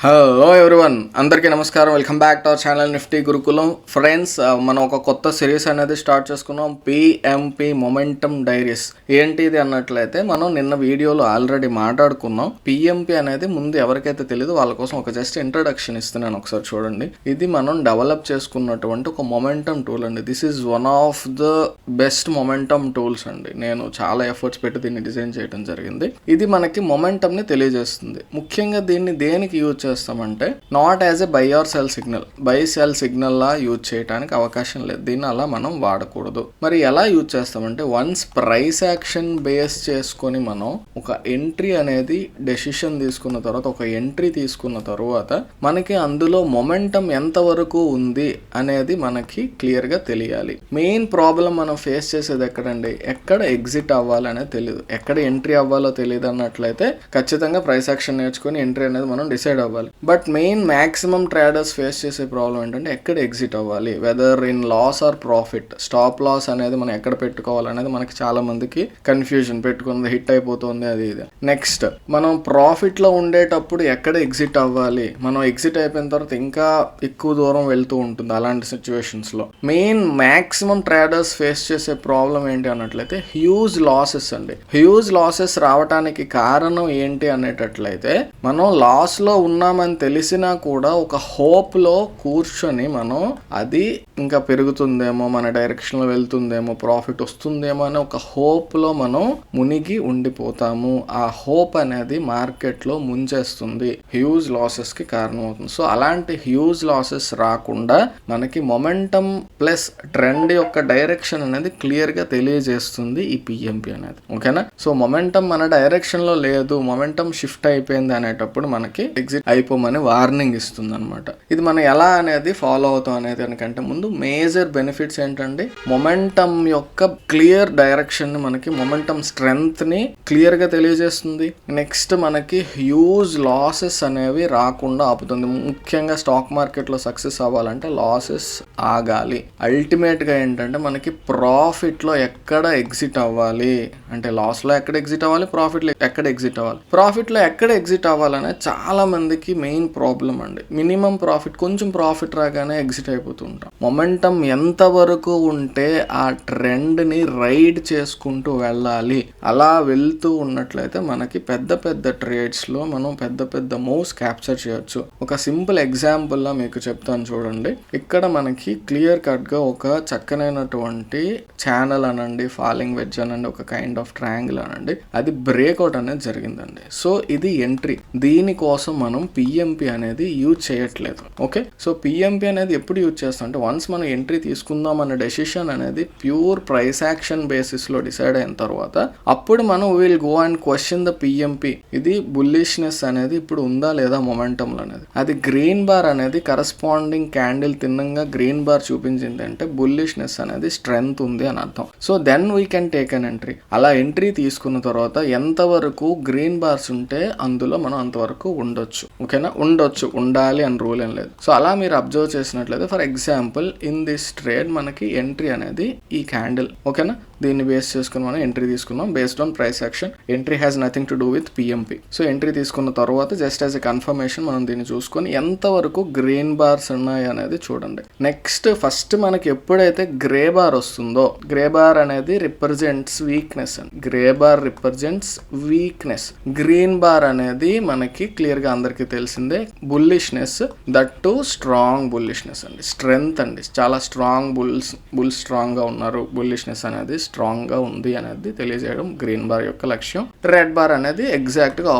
Hello everyone, అందరికీ నమస్కారం. Welcome back to our channel Nifty Gurukulam. Friends, మనం ఒక కొత్త సిరీస్ అనేది స్టార్ట్ చేసుకున్నాం, పిఎంపి మొమెంటమ్ డైరీస్. ఏంటి ఇది అన్నట్లయితే, మనం నిన్న వీడియోలో ఆల్రెడీ మాట్లాడుకున్నాం. పిఎంపి అనేది ముందు ఎవరికైతే తెలియదు వాళ్ళ కోసం ఒక జస్ట్ ఇంట్రడక్షన్ ఇస్తున్నాను, ఒకసారి చూడండి. ఇది మనం డెవలప్ చేసుకున్నటువంటి ఒక మొమెంటమ్ టూల్ అండి. This is one of the best momentum tools అండి. నేను చాలా ఎఫర్ట్స్ పెట్టి దీన్ని డిజైన్ చేయడం జరిగింది. ఇది మనకి మొమెంటమ్ ని తెలియజేస్తుంది. ముఖ్యంగా దీన్ని దేనికి యూజ్ చేస్తామంటే, not as a buy or sell signal, buy sell signal లా యూజ్ చేయడానికి అవకాశం లేదు. దీన్ని అలా మనం వాడకూడదు. మరి ఎలా యూజ్ చేస్తామంటే, వన్స్ ప్రైస్ యాక్షన్ బేస్ చేసుకొని మనం ఒక ఎంట్రీ అనేది డెసిషన్ తీసుకున్న తర్వాత, ఒక ఎంట్రీ తీసుకున్న తర్వాత మనకి అందులో మొమెంటం ఎంత వరకు ఉంది అనేది మనకి క్లియర్ గా తెలియాలి. మెయిన్ ప్రాబ్లం మనం ఫేస్ చేసేది ఎక్కడండి, ఎక్కడ ఎగ్జిట్ అవ్వాలనేది తెలియదు, ఎక్కడ ఎంట్రీ అవ్వాలో తెలియదు అన్నట్లయితే ఖచ్చితంగా ప్రైస్ యాక్షన్ నేర్చుకుని ఎంట్రీ అనేది మనం డిసైడ్ అవ్వాలి. But main maximum traders face చేసే ప్రాబ్లం ఏంటంటే, ఎక్కడ ఎగ్జిట్ అవ్వాలి, whether in loss or profit. Stop loss అనేది మనం ఎక్కడ పెట్టుకోవాలనేది మనకి చాలా మందికి కన్ఫ్యూజన్. పెట్టుకున్నది హిట్ అయిపోతుంది, అది ఇది. నెక్స్ట్, మనం ప్రాఫిట్ లో ఉండేటప్పుడు ఎక్కడ ఎగ్జిట్ అవ్వాలి, మనం ఎగ్జిట్ అయిపోయిన తర్వాత ఇంకా ఎక్కువ దూరం వెళ్తూ ఉంటుంది. అలాంటి సిచ్యువేషన్స్ లో మెయిన్ మాక్సిమం ట్రేడర్స్ ఫేస్ చేసే ప్రాబ్లం ఏంటి అన్నట్లయితే, హ్యూజ్ లాసెస్ అండి. హ్యూజ్ లాసెస్ రావడానికి కారణం ఏంటి అనేటట్లయితే, మనం లాస్ లో ఉన్నామని తెలిసినా కూడా ఒక హోప్ లో కూర్చొని మనం అది ఇంకా పెరుగుతుందేమో, మన డైరెక్షన్ లో వెళ్తుందేమో, ప్రాఫిట్ వస్తుందేమో అని ఒక హోప్ లో మనం మునిగి ఉండిపోతాము. ఆ హోప్ అనేది మార్కెట్ లో ముంచేస్తుంది, హ్యూజ్ లాసెస్ కి కారణం అవుతుంది. సో అలాంటి హ్యూజ్ లాసెస్ రాకుండా మనకి మొమెంటం ప్లస్ ట్రెండ్ యొక్క డైరెక్షన్ అనేది క్లియర్ గా తెలియజేస్తుంది ఈ పిఎంపి అనేది. ఓకేనా? సో మొమెంటం మన డైరెక్షన్ లో లేదు, మొమెంటం షిఫ్ట్ అయిపోయింది అనేటప్పుడు మనకి ఎగ్జిట్ అయిపోమని వార్నింగ్ ఇస్తుంది అనమాట. ఇది మనం ఎలా అనేది ఫాలో అవుతాం అనేది దానికంటే ముందు మేజర్ బెనిఫిట్స్ ఏంటంటే, మొమెంటమ్ యొక్క క్లియర్ డైరెక్షన్ ని, మనకి మొమెంటమ్ స్ట్రెంగ్త్ ని క్లియర్ గా తెలియజేస్తుంది. నెక్స్ట్, మనకి హ్యూజ్ లాసెస్ అనేవి రాకుండా ఆపుతుంది. ముఖ్యంగా స్టాక్ మార్కెట్ లో సక్సెస్ అవ్వాలంటే లాసెస్ ఆగాలి. అల్టిమేట్ గా ఏంటంటే, మనకి ప్రాఫిట్ లో ఎక్కడ ఎగ్జిట్ అవ్వాలి అంటే, లాస్ లో ఎక్కడ ఎగ్జిట్ అవ్వాలి, ప్రాఫిట్ లో ఎక్కడ ఎగ్జిట్ అవ్వాలి. ప్రాఫిట్ లో ఎక్కడ ఎగ్జిట్ అవ్వాలనే చాలా మందికి మెయిన్ ప్రాబ్లం అండి. మినిమం ప్రాఫిట్, కొంచెం ప్రాఫిట్ రాగానే ఎగ్జిట్ అయిపోతుంటాం. మొమెంటం ఎంత వరకు ఉంటే ఆ ట్రెండ్ ని రైడ్ చేసుకుంటూ వెళ్ళాలి. అలా వెళ్తూ ఉన్నట్లయితే మనకి పెద్ద పెద్ద ట్రేడ్స్ లో మనం పెద్ద పెద్ద మూవ్స్ క్యాప్చర్ చేయొచ్చు. ఒక సింపుల్ ఎగ్జాంపుల్ లా మీకు చెప్తాను చూడండి. ఇక్కడ మనకి క్లియర్ కట్ గా ఒక చక్కనైనటువంటి ఛానల్ అనండి, ఫాలింగ్ వెడ్జ్ అనండి, ఒక కైండ్ ఆఫ్ ట్రయాంగిల్ అనండి, అది బ్రేక్అవుట్ అనేది జరిగిందండి. సో ఇది ఎంట్రీ. దీనికోసం మనం పిఎంపి అనేది యూజ్ చేయట్లేదు. ఓకే, సో పిఎంపి అనేది ఎప్పుడు యూజ్ చేస్తాం అంటే, వన్స్ మనం ఎంట్రీ తీసుకుందాం అనే డెసిషన్ అనేది ప్యూర్ ప్రైస్ యాక్షన్ బేసిస్ లో డిసైడ్ అయిన తర్వాత, అప్పుడు మనం will go and question the PMP. ఇది బుల్లిష్నెస్ అనేది ఇప్పుడు ఉందా లేదా మొమెంటం అనేది. అది గ్రీన్ బార్ అనేది కరస్పాండింగ్ క్యాండిల్ తిన్నంగా గ్రీన్ బార్ చూపించింది అంటే బుల్లిష్నెస్ అనేది స్ట్రెంగ్త్ ఉంది అని అర్థం. So then we can take an entry. అలా ఎంట్రీ తీసుకున్న తర్వాత ఎంతవరకు గ్రీన్ బార్స్ ఉంటే అందులో మనం అంతవరకు ఉండొచ్చు. ఓకేనా? ఉండొచ్చు, ఉండాలి అని రూల్ ఏం లేదు. సో అలా మీరు అబ్జర్వ్ చేసినట్లయితే, for example in this trade మనకి ఎంట్రీ అనేది ఈ క్యాండిల్. ఓకేనా? దీన్ని బేస్ చేసుకుని మనం ఎంట్రీ తీసుకున్నాం based on price action. Entry has nothing to do with PMP. So entry తీసుకున్న తర్వాత జస్ట్ యాజ్ ఎ కన్ఫర్మేషన్ మనం దీన్ని చూసుకొని ఎంతవరకు గ్రీన్ బార్స్ ఉన్నాయి అనేది చూడండి. నెక్స్ట్, ఫస్ట్ మనకి ఎప్పుడైతే గ్రే బార్ వస్తుందో, గ్రే బార్ అనేది రిప్రజెంట్స్ వీక్నెస్ అండి. Grey bar represents weakness. Green bar అనేది మనకి క్లియర్ గా అందరికీ తెలిసిందే bullishness, that to strong bullishness అండి. స్ట్రెంగ్త్ అండి, చాలా స్ట్రాంగ్ బుల్స్ స్ట్రాంగ్ గా ఉన్నారు, బుల్లిష్నెస్ అనేది స్ట్రాంగ్ గా ఉంది అనేది తెలియజేయడం గ్రీన్ బార్ యొక్క లక్ష్యం. రెడ్ బార్ అనేది ఎగ్జాక్ట్ గా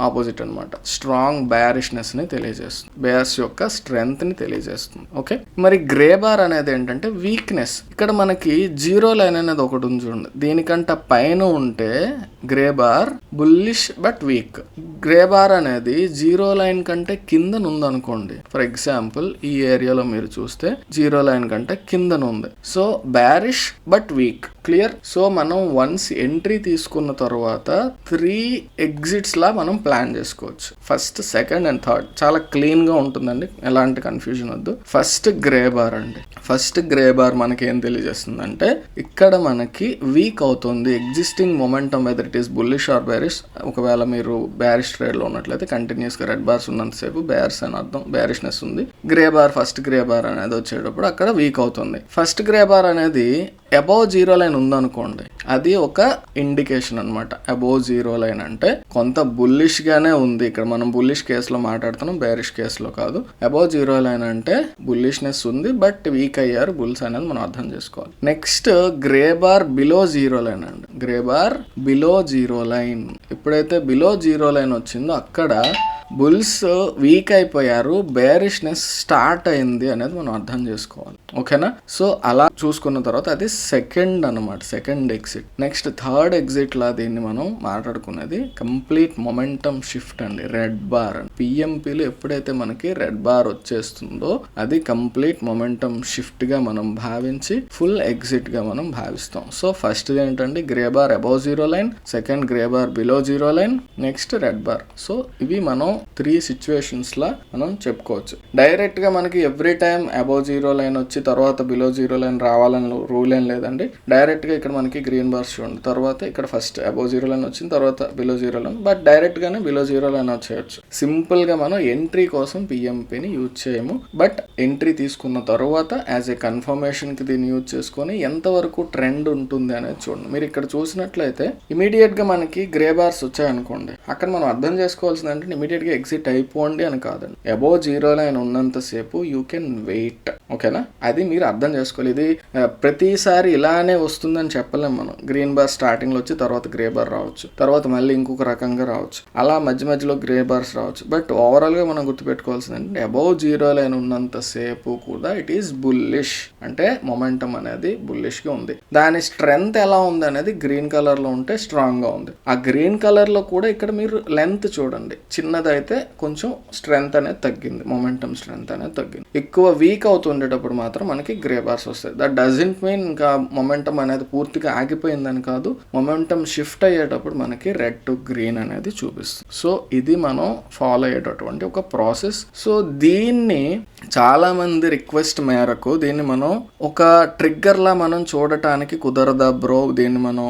ఆపోజిట్ అనమాట. స్ట్రాంగ్ బేరిష్నెస్ ని తెలియజేస్తుంది, బేర్స్ యొక్క స్ట్రెంగ్త్ ని తెలియజేస్తుంది. ఓకే, మరి గ్రే బార్ అనేది ఏంటంటే వీక్నెస్. ఇక్కడ మనకి జీరో లైన్ అనేది ఒకటి ఉంది చూడండి, దీనికంటే పైన ఉంటే grey bar bullish but week. Grey bar అనేది జీరో లైన్ కంటే కింద ఉందనుకోండి, ఫర్ ఎగ్జాంపుల్ ఈ ఏరియాలో మీరు చూస్తే జీరో లైన్ కంటే కింద ఉంది. So bearish but week. Clear? So మనం వన్స్ ఎంట్రీ తీసుకున్న తర్వాత 3 ఎగ్జిట్స్ లా మనం ప్లాన్ చేసుకోవచ్చు. ఫస్ట్, సెకండ్ అండ్ థర్డ్ చాలా క్లీన్గా ఉంటుందండి, ఎలాంటి కన్ఫ్యూజన్ వద్దు. ఫస్ట్ గ్రే బార్ అండి. ఫస్ట్ గ్రే బార్ మనకి ఏం తెలియజేస్తుందంటే ఇక్కడ మనకి వీక్ అవుతుంది existing momentum, whether it is bullish or bearish. ఒకవేళ మీరు బేరిష్ ట్రేడ్లో ఉన్నట్లయితే కంటిన్యూస్గా రెడ్ బార్స్ ఉన్నంతసేపు బేర్స్ అని అర్థం, బేరిష్నెస్ ఉంది. Grey bar, first grey bar అనేది వచ్చేటప్పుడు అక్కడ వీక్ అవుతుంది. ఫస్ట్ గ్రే బార్ అనేది అబౌవ్ జీరో లైన్ ఉందనుకోండి, అది ఒక ఇండికేషన్ అనమాట. అబౌవ్ జీరో లైన్ అంటే కొంత బుల్లిష్ గానే ఉంది. ఇక్కడ మనం బుల్లిష్ కేసులో మాట్లాడుతున్నాం, బేరిష్ కేసులో కాదు. అబౌవ్ జీరో లైన్ అంటే బుల్లిష్నెస్ ఉంది బట్ వీక్ అయ్యారు బుల్స్ అనేది మనం అర్థం చేసుకోవాలి. Next grey bar below zero line అండి. Grey bar below zero line, ఎప్పుడైతే బిలో జీరో లైన్ వచ్చిందో అక్కడ బుల్స్ వీక్ అయిపోయారు, బేరిష్నెస్ స్టార్ట్ అయింది అనేది మనం అర్థం చేసుకోవాలి. ఓకేనా? సో అలా చూసుకున్న తర్వాత అది సెకండ్ అనమాట, second exit. Next third exit లా దీన్ని మనం మాట్లాడుకునేది కంప్లీట్ మొమెంటం షిఫ్ట్ అండి. రెడ్ బార్ అండి. పిఎంపీలో ఎప్పుడైతే మనకి రెడ్ బార్ వచ్చేస్తుందో అది కంప్లీట్ మొమెంటం షిఫ్ట్ గా మనం భావించి ఫుల్ ఎగ్జిట్ గా మనం భావిస్తాం. సో ఫస్ట్ ఏంటంటే grey bar above zero line, second grey bar below zero line, next red bar. So ఇవి మనం 3 సిచ్యువేషన్స్ లా మనం చెప్పుకోవచ్చు. డైరెక్ట్ గా మనకి every time above zero line వచ్చి తర్వాత బిలో జీరో లైన్ రావాలని రూల్ ఏం లేదండి. డైరెక్ట్ గా ఇక్కడ మనకి గ్రీన్ బార్స్ చూడండి, తర్వాత ఇక్కడ ఫస్ట్ అబౌవ్ జీరో లైన్ వచ్చిన తర్వాత below zero line, but direct గానే బిలో జీరో లైన్ వచ్చేయచ్చు. సింపుల్ గా మనం ఎంట్రీ కోసం పిఎంపీని యూజ్ చేయము, బట్ ఎంట్రీ తీసుకున్న తర్వాత యాజ్ ఏ కన్ఫర్మేషన్ కి దీన్ని యూజ్ చేసుకొని ఎంతవరకు ట్రెండ్ ఉంటుంది అనేది చూడండి. మీరు ఇక్కడ చూసినట్లయితే ఇమీడియట్ గా మనకి గ్రే బార్స్ వచ్చాయనుకోండి, అక్కడ మనం అర్థం చేసుకోవాల్సింది అంటే ఇమీడియట్ గా ఎగ్జిట్ అయిపోండి అని కాదండి. అబౌవ్ జీరో లైన్ ఉన్నంతసేపు యూ కెన్ వెయిట్. ఓకేనా? అది మీరు అర్థం చేసుకోవాలి. ఇది ప్రతిసారి ఇలానే వస్తుందని చెప్పలేం మనం. గ్రీన్ బార్ స్టార్టింగ్ లో వచ్చి తర్వాత గ్రే బార్ రావచ్చు, తర్వాత మళ్ళీ ఇంకొక రకంగా రావచ్చు, అలా మధ్య మధ్యలో గ్రే బార్స్ రావచ్చు. బట్ ఓవరాల్ గా మనం గుర్తుపెట్టుకోవాల్సింది అంటే అబౌవ్ జీరో లైన్ ఉన్నంతసేపు కూడా ఇట్ ఈస్ బుల్లిష్, అంటే మొమెంటం అనేది బుల్లిష్ గా ఉంది. దాని స్ట్రెంగ్త్ ఎలా ఉంది అనేది గ్రీన్ కలర్ లో ఉంటే స్ట్రాంగ్ గా ఉంది. ఆ గ్రీన్ కలర్ లో కూడా ఇక్కడ మీరు లెంత్ చూడండి, చిన్నదైతే కొంచెం స్ట్రెంగ్త్ అనేది తగ్గింది, మొమెంటం స్ట్రెంగ్త్ అనేది తగ్గింది. ఎక్కువ వీక్ అవుతుండేటప్పుడు మాత్రం మనకి గ్రే బార్స్ వస్తాయి. దట్ డజంట్ మీన్ ఇంకా మొమెంటం అనేది పూర్తిగా ఆగిపోయిందని కాదు. మొమెంటం షిఫ్ట్ అయ్యేటప్పుడు మనకి రెడ్ టు గ్రీన్ అనేది చూపిస్తుంది. సో ఇది మనం ఫాలో అయ్యేటటువంటి ఒక ప్రాసెస్. సో దీన్ని చాలా మంది రిక్వెస్ట్ మేరకు దీన్ని మనం ఒక ట్రిగ్గర్ లా మనం చూడటానికి కుదరదా బ్రో, దీన్ని మనం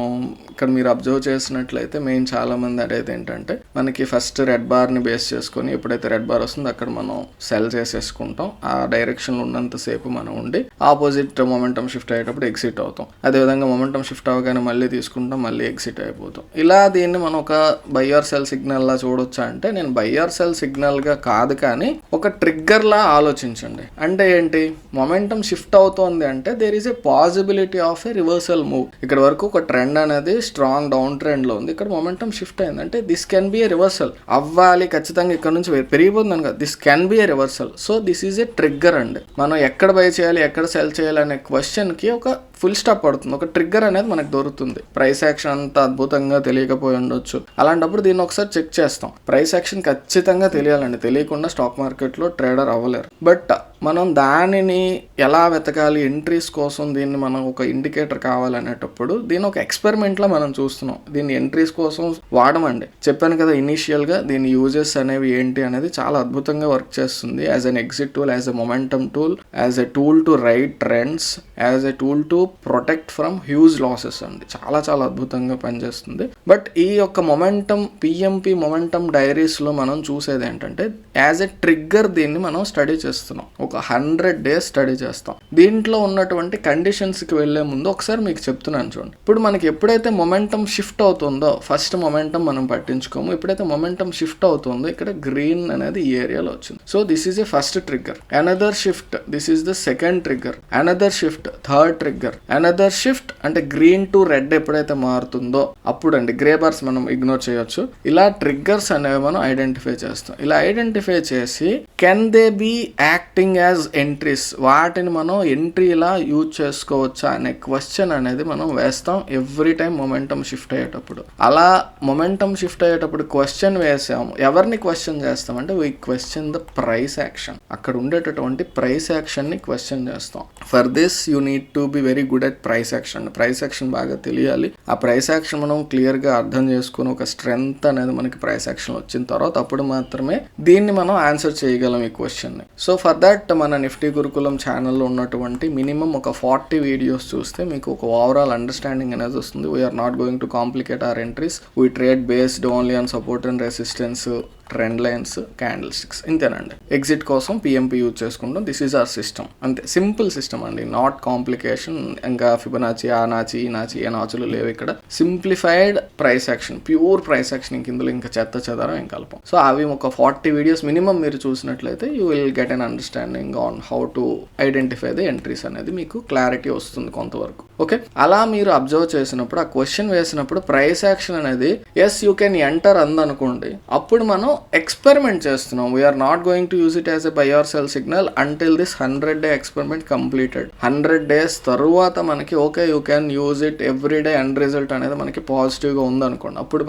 ఇక్కడ మీరు అబ్జర్వ్ చేసినట్లయితే మెయిన్ చాలా మంది అడేది ఏంటంటే మనకి ఫస్ట్ రెడ్ బార్ ని బేస్ చేసుకొని ఎప్పుడైతే రెడ్ బార్ వస్తుందో అక్కడ మనం సెల్ చేసేసుకుంటాం. ఆ డైరెక్షన్ లో ఉన్నంతసేపు మనం ఉండి ఆపోజిట్ మొమెంటం షిఫ్ట్ అయ్యేటప్పుడు ఎగ్జిట్ అవుతాం. అదేవిధంగా మొమెంటం షిఫ్ట్ అవ్వగానే మళ్ళీ తీసుకుంటాం, మళ్ళీ ఎగ్జిట్ అయిపోతాం. ఇలా దీన్ని మనం ఒక బై ఆర్ సెల్ సిగ్నల్ లా చూడొచ్చా అంటే నేను బై ఆర్ సెల్ సిగ్నల్ గా కాదు, కానీ ఒక ట్రిగ్గర్ లా ఆలోచించండి. అంటే ఏంటి? మొమెంటం షిఫ్ట్ అవుతోంది అంటే there is a possibility of a reversal move. ఇక్కడ వరకు ఒక ట్రెండ్ అనేది స్ట్రాంగ్ డౌన్ ట్రెండ్ లో ఉంది, ఇక్కడ మొమెంటం షిఫ్ట్ అయింది అంటే this can be A reversal అవ్వాలి ఖచ్చితంగా, ఇక్కడ నుంచి పెరిగిపోతుంది కదా, this can be A reversal. So this is a trigger అండి. మనం ఎక్కడ బై చేయాలి, ఎక్కడ సెల్ చేయాలి అనే క్వశ్చన్ కి ఒక ఫుల్ స్టాప్ పడుతుంది, ఒక ట్రిగ్గర్ అనేది మనకు దొరుకుతుంది. ప్రైస్ యాక్షన్ అంత అద్భుతంగా తెలియకపోయి ఉండొచ్చు, అలాంటప్పుడు దీన్ని ఒకసారి చెక్ చేస్తాం. ప్రైస్ యాక్షన్ ఖచ్చితంగా తెలియాలండి, తెలియకుండా స్టాక్ మార్కెట్లో ట్రేడర్ అవ్వలేరు. బట్ మనం దానిని ఎలా వెతకాలి, ఎంట్రీస్ కోసం దీన్ని మనం ఒక ఇండికేటర్ కావాలనేటప్పుడు దీన్ని ఒక ఎక్స్పెరిమెంట్ లా మనం చూస్తున్నాం. దీన్ని ఎంట్రీస్ కోసం వాడమండి, చెప్పాను కదా ఇనీషియల్ గా దీని యూజెస్ అనేవి ఏంటి అనేది చాలా అద్భుతంగా వర్క్ చేస్తుంది. As an exit tool, as a momentum tool, as a tool to right trends, as a tool to protect from huge losses అండి. చాలా చాలా అద్భుతంగా పనిచేస్తుంది. బట్ ఈ యొక్క మొమెంటం పిఎంపి మొమెంటం డైరీస్ లో మనం చూసేది ఏంటంటే యాజ్ ఎ ట్రిగ్గర్ దీన్ని మనం స్టడీ చేస్తున్నాం. ఒక 100 days స్టడీ చేస్తాం. దీంట్లో ఉన్నటువంటి కండిషన్స్ కి వెళ్లే ముందు ఒకసారి మీకు చెప్తున్నాను చూడండి. ఇప్పుడు మనకి ఎప్పుడైతే మొమెంటం షిఫ్ట్ అవుతుందో, ఫస్ట్ మొమెంటం మనం పట్టించుకోము, ఎప్పుడైతే మొమెంటం షిఫ్ట్ అవుతుందో ఇక్కడ గ్రీన్ అనేది ఈ ఏరియాలో వచ్చింది. So this is a first trigger. Another shift, this is the second trigger. Another shift, third trigger. Another shift అంటే గ్రీన్ టు రెడ్ ఎప్పుడైతే మారుతుందో అప్పుడు అండి గ్రే బార్స్ మనం ఇగ్నోర్ చేయొచ్చు. ఇలా ట్రిగ్గర్స్ అనేవి మనం ఐడెంటిఫై చేస్తాం. ఇలా ఐడెంటిఫై చేసి can they be acting as entries, వాటిని మనం ఎంట్రీలా యూజ్ చేసుకోవచ్చా అనే క్వశ్చన్ అనేది మనం వేస్తాం ఎవ్రీ టైం మొమెంటం షిఫ్ట్ అయ్యేటప్పుడు. అలా మొమెంటం షిఫ్ట్ అయ్యేటప్పుడు క్వశ్చన్ వేసాము. ఎవరిని క్వశ్చన్ చేస్తామంటే we question the price action. అక్కడ ఉండేటటువంటి ప్రైస్ యాక్షన్ ని క్వశ్చన్ చేస్తాం. For this you need to be very good at price action. Price action బాగా తెలియాలి. ఆ ప్రైస్ యాక్షన్ మనం క్లియర్గా అర్థం చేసుకుని ఒక స్ట్రెంగ్త్ అనేది మనకి ప్రైస్ యాక్షన్ వచ్చిన తర్వాత అప్పుడు మాత్రమే దీన్ని మనం ఆన్సర్ చేయగలం ఈ క్వశ్చన్ని. సో ఫర్ దట్ మన నిఫ్టీ గురుకులం ఛానల్లో ఉన్నటువంటి మినిమం ఒక 40 వీడియోస్ చూస్తే మీకు ఒక ఓవరాల్ అండర్స్టాండింగ్ అనేది వస్తుంది. We're not going to complicate our entries. We trade based only on support and resistance, trend lines, candlesticks, ఇంతేనండి. ఎగ్జిట్ కోసం పిఎంపి యూజ్ చేసుకుంటాం. This is our system. అంతే, సింపుల్ సిస్టమ్ అండి, నాట్ కాంప్లికేషన్. ఇంకా Fibonacci, ఆ నాచి, ఈ నాచి, ఏ నాచులు లేవు ఇక్కడ. Simplified price action, pure price action. ఇందులో ఇంకా చెత్త చెదరం ఏం కలపం. సో అవి ఒక 40 వీడియోస్ మినిమం మీరు చూసినట్లయితే you will get an understanding on how to identify the entries అనేది మీకు క్లారిటీ వస్తుంది కొంతవరకు. ఓకే, అలా మీరు అబ్జర్వ్ చేసినప్పుడు, ఆ క్వశ్చన్ వేసినప్పుడు ప్రైస్ యాక్షన్ అనేది ఎస్ యూ కెన్ ఎంటర్ అందనుకోండి, అప్పుడు మనం ఎక్స్పెరిమెంట్ చేస్తున్నాం. We're not going to use it as a buy or sell signal until this 100-day experiment completed. 100 days తరువాత మనకి okay you can use it everyday and result అనేది మనకి పాజిటివ్గా ఉందనుకోండి, అప్పుడు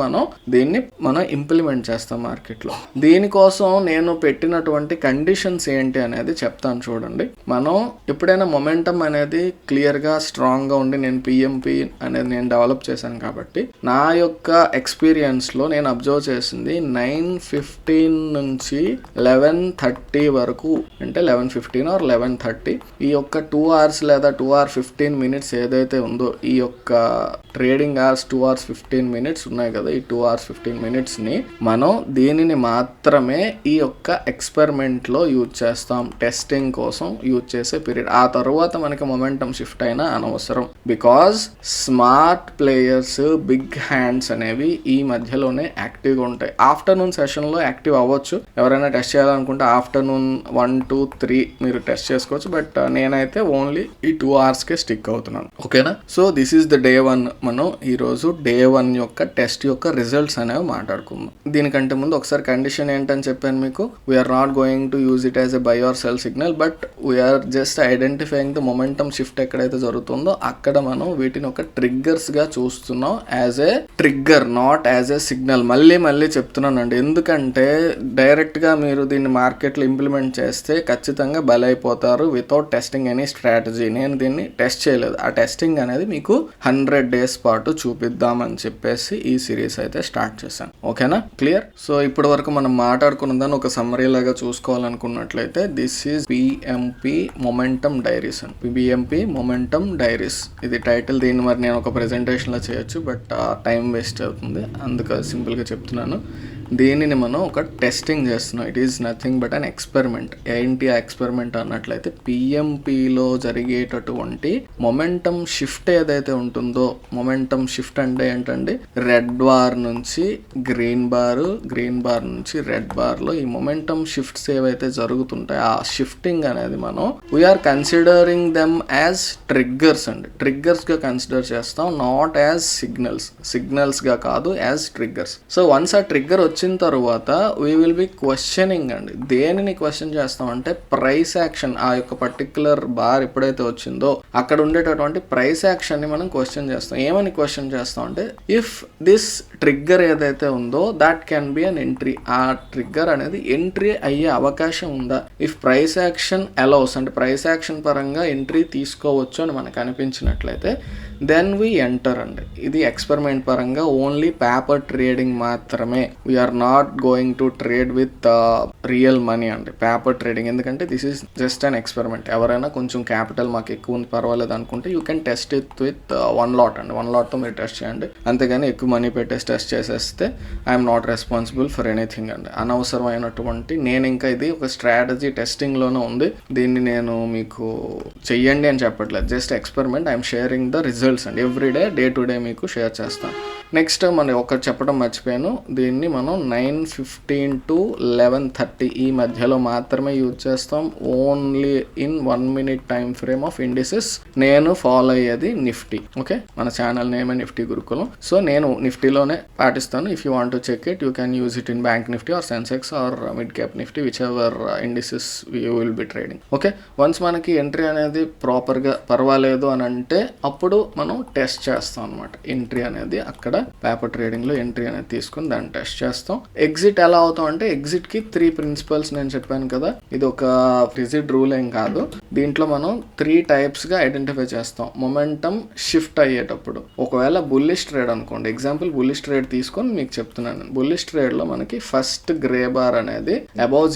మనం ఇంప్లిమెంట్ చేస్తాం మార్కెట్లో. దీనికోసం నేను పెట్టినటువంటి కండిషన్స్ ఏంటి అనేది చెప్తాను చూడండి. మనం ఎప్పుడైనా మొమెంటం అనేది క్లియర్గా స్ట్రాంగ్గా ఉండి, నేను పిఎంపి అనేది నేను డెవలప్ చేశాను కాబట్టి నా యొక్క ఎక్స్పీరియన్స్లో నేను అబ్జర్వ్ చేసింది 9:15 నుంచి 11:30 వరకు, అంటే 11:15 ఆర్ 11:30, ఈ యొక్క 2 hours లేదా 2 hours 15 minutes ఏదైతే ఉందో, ఈ యొక్క ట్రేడింగ్ అవర్స్ 2 hours 15 minutes ఉన్నాయి కదా, ఈ 2 hours 15 minutesని మనం దీనిని మాత్రమే ఈ యొక్క ఎక్స్పెరిమెంట్లో యూజ్ చేస్తాం, టెస్టింగ్ కోసం యూజ్ చేసే పీరియడ్. ఆ తర్వాత మనకి మొమెంటం షిఫ్ట్ అయినా అనవసరం. Because smart players, big hands అనేవి ఈ మధ్యలోనే యాక్టివ్గా ఉంటాయి. ఆఫ్టర్నూన్ సెషన్లో యాక్టివ్ అవ్వచ్చు. ఎవరైనా టెస్ట్ చేయాలనుకుంటే ఆఫ్టర్నూన్ 1, 2, 3 మీరు టెస్ట్ చేసుకోవచ్చు. బట్ నేనైతే ఓన్లీ ఈ 2 hours స్టిక్ అవుతున్నాను. ఓకేనా? So this is the day 1. మనం ఈరోజు డే 1 యొక్క టెస్ట్ యొక్క రిజల్ట్స్ అనేవి మాట్లాడుకుందాం. దీనికంటే ముందు ఒకసారి కండిషన్ ఏంటని చెప్పాను మీకు. We're not going to use it as a buy or sell signal, but we're just identifying the momentum shift ఎక్కడైతే జరుగుతుందో అక్కడ మనం వీటిని ఒక ట్రిగ్గర్స్గా చూస్తున్నాం. As a trigger, not as a signal. మళ్ళీ చెప్తున్నానండి, ఎందుకంటే డైరెక్ట్గా మీరు దీన్ని మార్కెట్లో ఇంప్లిమెంట్ చేస్తే ఖచ్చితంగా బలైపోతారు వితౌట్ టెస్టింగ్ ఎనీ స్ట్రాటజీ. నేను దీన్ని టెస్ట్ చేయలేదు. ఆ టెస్టింగ్ అనేది మీకు 100 days పాటు చూపిద్దామని చెప్పేసి ఈ సిరీస్ అయితే స్టార్ట్ చేశాను. ఓకేనా? క్లియర్? సో ఇప్పటి వరకు మనం మాట్లాడుకున్న దాన్ని ఒక సమ్మరీ లాగా చూసుకోవాలనుకున్నట్లయితే this is PMP momentum diaries అండి. పిఎంపి మొమెంటమ్ డైరీస్ ఇది టైటిల్. దీన్ని మరి నేను ఒక ప్రెజెంటేషన్లో చేయొచ్చు, బట్ టైం వేస్ట్ అవుతుంది, అందుకు సింపుల్గా చెప్తున్నాను. దీనిని మనం ఒక టెస్టింగ్ చేస్తున్నాం. It is nothing but an experiment. ఏంటి ఆ ఎక్స్పెరిమెంట్ అన్నట్లయితే పిఎంపిలో జరిగేటటువంటి మొమెంటం షిఫ్ట్ ఏదైతే ఉంటుందో, మొమెంటం షిఫ్ట్ అంటే ఏంటండి, రెడ్ బార్ నుంచి గ్రీన్ బార్, గ్రీన్ బార్ నుంచి రెడ్ బార్లో ఈ మొమెంటం షిఫ్ట్స్ ఏవైతే జరుగుతుంటాయో ఆ షిఫ్టింగ్ అనేది మనం we're considering them as triggers అండి. ట్రిగ్గర్స్గా కన్సిడర్ చేస్తాం, నాట్ యాజ్ సిగ్నల్స్గా కాదు, యాజ్ ట్రిగ్గర్స్. సో వన్స్ ఆ ట్రిగ్గర్ వచ్చిన తర్వాత వీ విల్ బి క్వశ్చనింగ్ అండి. దేనిని క్వశ్చన్ చేస్తామంటే ప్రైస్ యాక్షన్. ఆ యొక్క పర్టికులర్ బార్ ఎప్పుడైతే వచ్చిందో అక్కడ ఉండేటటువంటి ప్రైస్ యాక్షన్ ని మనం క్వశ్చన్ చేస్తాం. ఏమని క్వశ్చన్ చేస్తాం అంటే, ఇఫ్ దిస్ ట్రిగ్గర్ ఏదైతే ఉందో that can be an entry. ఆ ట్రిగ్గర్ అనేది ఎంట్రీ అయ్యే అవకాశం ఉందా? ఇఫ్ ప్రైస్ యాక్షన్ అలౌస్, అంటే ప్రైస్ యాక్షన్ పరంగా ఎంట్రీ తీసుకోవచ్చు అని మనకు అనిపించినట్లయితే దెన్ వీ ఎంటర్ అండి. ఇది ఎక్స్పెరిమెంట్ పరంగా ఓన్లీ పేపర్ ట్రేడింగ్ మాత్రమే. We're not going to trade with real money అండి, పేపర్ ట్రేడింగ్. ఎందుకంటే this is just an experiment. ఎవరైనా కొంచెం క్యాపిటల్ మాకు ఎక్కువ ఉంది పర్వాలేదు అనుకుంటే you can test it with 1 lot అండి. 1 lotతో మీరు టెస్ట్ చేయండి. అంతేగాని ఎక్కువ మనీ పెట్టేసి టెస్ట్ చేసేస్తే I'm not responsible for anything అండి. అనవసరమైనటువంటి, నేను ఇంకా ఇది ఒక స్ట్రాటజీ టెస్టింగ్లోనే ఉంది, దీన్ని నేను మీకు చెయ్యండి అని చెప్పట్లేదు. Just experiment. I'm sharing the results అండి. ఎవ్రీడే, డే టు డే మీకు షేర్ చేస్తాను. నెక్స్ట్ మనం ఒకటి చెప్పడం మర్చిపోయాను, దీన్ని మనం 9:15 to 11:30 ఈ మధ్యలో మాత్రమే యూజ్ చేస్తాం. Only in 1 minute time frame of indices. నేను ఫాలో అయ్యేది నిఫ్టీ. ఓకే, మన ఛానల్ నేమే నిఫ్టీ గురుకులం. సో నేను నిఫ్టీలోనే పాటిస్తాను. If you want to check it you can use it in bank Nifty or Sensex or mid cap Nifty, whichever indices you will be trading. Okay, once మనకి entry అనేది ప్రాపర్గా పర్వాలేదు అని అంటే అప్పుడు మనం టెస్ట్ చేస్తాం అనమాట. ఎంట్రీ అనేది అక్కడ పేపర్ ట్రేడింగ్ లో ఎంట్రీ అనేది తీసుకుని దాన్ని టెస్ట్ చేస్తాం. ఎగ్జిట్ ఎలా అవుతాం అంటే ఎగ్జిట్ కి 3 ప్రిన్సిపల్స్ నేను చెప్పాను కదా, ఇది ఒక రిజిడ్ రూల్ ఏం కాదు. దీంట్లో మనం 3 టైప్స్ గా ఐడెంటిఫై చేస్తాం. మొమెంటం షిఫ్ట్ అయ్యేటప్పుడు ఒకవేళ బుల్లిష్ ట్రేడ్ అనుకోండి, ఎగ్జాంపుల్ బుల్లిష్ ట్రేడ్ తీసుకొని మీకు చెప్తున్నాను. బుల్లిష్ ట్రేడ్ లో మనకి ఫస్ట్ గ్రే బార్ అనేది అబౌవ్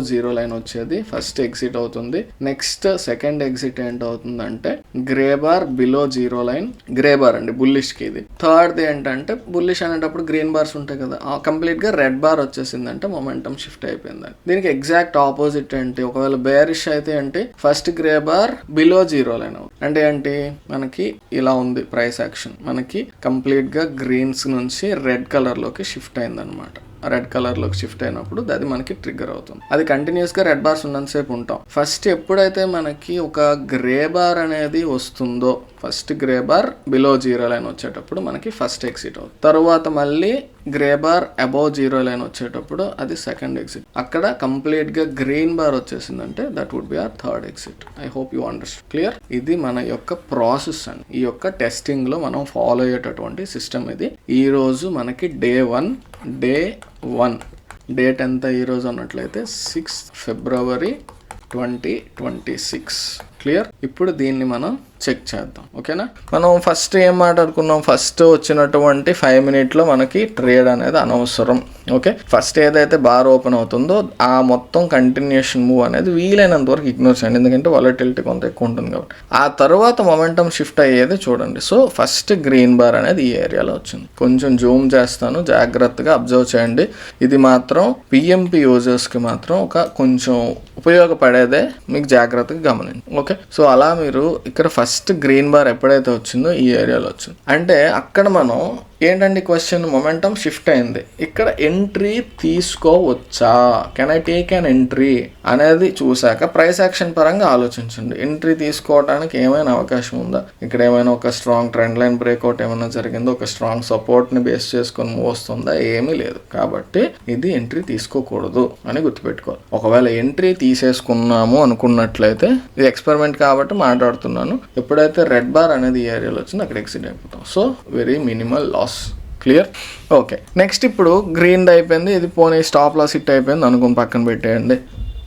జీరో లైన్ వచ్చేది ఫస్ట్ ఎగ్జిట్ అవుతుంది. నెక్స్ట్ సెకండ్ ఎగ్జిట్ ఏంటవుతుందంటే grey bar below zero line, grey bar అండి బుల్లిష్ కి ఇది. థర్డ్ ఏంటంటే బుల్లిష్ అనేటప్పుడు గ్రీన్ బార్స్ ఉంటాయి కదా, కంప్లీట్ గా రెడ్ బార్ వచ్చేసిందంటే మొమెంటం షిఫ్ట్ అయిపోయింది. దీనికి ఎగ్జాక్ట్ ఆపోజిట్ ఏంటి, ఒకవేళ బేరిష్ అయితే ఏంటి first grey bar below zero line అంటే ఏంటి మనకి ఇలా ఉంది ప్రైస్ యాక్షన్, మనకి కంప్లీట్ గా గ్రీన్స్ నుంచి రెడ్ కలర్ లోకి షిఫ్ట్ అయింది అనమాట. రెడ్ కలర్ లోకి షిఫ్ట్ అయినప్పుడు అది మనకి ట్రిగ్గర్ అవుతుంది. అది కంటిన్యూస్ గా రెడ్ బార్స్ ఉన్నంతసేపు ఉంటాం. ఫస్ట్ ఎప్పుడైతే మనకి ఒక గ్రే బార్ అనేది వస్తుందో, first grey bar below zero line వచ్చేటప్పుడు మనకి ఫస్ట్ ఎగ్జిట్ అవుతుంది. తర్వాత మళ్ళీ grey bar above zero line వచ్చేటప్పుడు అది సెకండ్ ఎగ్జిట్. అక్కడ కంప్లీట్ గా గ్రీన్ బార్ వచ్చేసిందంటే that would be our third exit. I hope you understand. Clear? ఇది మన యొక్క ప్రాసెస్ అండి. ఈ యొక్క టెస్టింగ్ లో మనం ఫాలో అయ్యేటటువంటి సిస్టమ్ ఇది. ఈ రోజు మనకి డే 1 డేట్ ఎంత ఈరోజు అన్నట్లయితే 6 ఫిబ్రవరి 2026. క్లియర్? ఇప్పుడు దీన్ని మనం చెక్ చేద్దాం. ఓకేనా? మనం ఫస్ట్ ఏం మాట్లాడుకున్నాం, ఫస్ట్ వచ్చినటువంటి 5 minutes మనకి ట్రేడ్ అనేది అనవసరం. ఓకే, ఫస్ట్ ఏదైతే బార్ ఓపెన్ అవుతుందో ఆ మొత్తం కంటిన్యూషన్ మూవ్ అనేది వీలైనంత వరకు ఇగ్నోర్ చేయండి, ఎందుకంటే వాలటిలిటీ కొంత ఎక్కువ ఉంటుంది కాబట్టి. ఆ తర్వాత మొమెంటం షిఫ్ట్ అయ్యేది చూడండి. సో ఫస్ట్ గ్రీన్ బార్ అనేది ఈ ఏరియాలో వచ్చింది. కొంచెం జూమ్ చేస్తాను, జాగ్రత్తగా అబ్జర్వ్ చేయండి. ఇది మాత్రం పిఎంపి యూజర్స్కి మాత్రం ఒక కొంచెం ఉపయోగపడేదే, మీకు జాగ్రత్తగా గమనించండి. ఓకే, సో అలా మీరు ఇక్కడ ఫస్ట్ గ్రీన్ బార్ ఎప్పుడైతే వచ్చిందో ఈ ఏరియాలో వచ్చింది అంటే అక్కడ మనం ఏంటండి క్వశ్చన్, మొమెంటం షిఫ్ట్ అయింది, ఇక్కడ ఎంట్రీ తీసుకోవచ్చా, can I take an entry అనేది చూసాక ప్రైస్ యాక్షన్ పరంగా ఆలోచించండి. ఎంట్రీ తీసుకోవడానికి ఏమైనా అవకాశం ఉందా, ఇక్కడ ఏమైనా ఒక స్ట్రాంగ్ ట్రెండ్ లైన్ బ్రేక్అవుట్ ఏమైనా జరిగిందో, ఒక స్ట్రాంగ్ సపోర్ట్ని బేస్ చేసుకొని మూవ్ వస్తుందా, ఏమీ లేదు. కాబట్టి ఇది ఎంట్రీ తీసుకోకూడదు అని గుర్తుపెట్టుకోవాలి. ఒకవేళ ఎంట్రీ తీసేసుకున్నాము అనుకున్నట్లయితే, ఇది ఎక్స్పెరిమెంట్ కాబట్టి మాట్లాడుతున్నాను, ఎప్పుడైతే రెడ్ బార్ అనేది ఈ ఏరియాలో వచ్చిందో అక్కడ ఎక్సిట్ అయిపోతాం. So very minimal loss. Clear? Okay, next ఇప్పుడు గ్రీన్ అయిపోయింది, ఇది పోనీ స్టాప్ లాస్ హిట్ అయిపోయింది అనుకుని పక్కన పెట్టేయండి.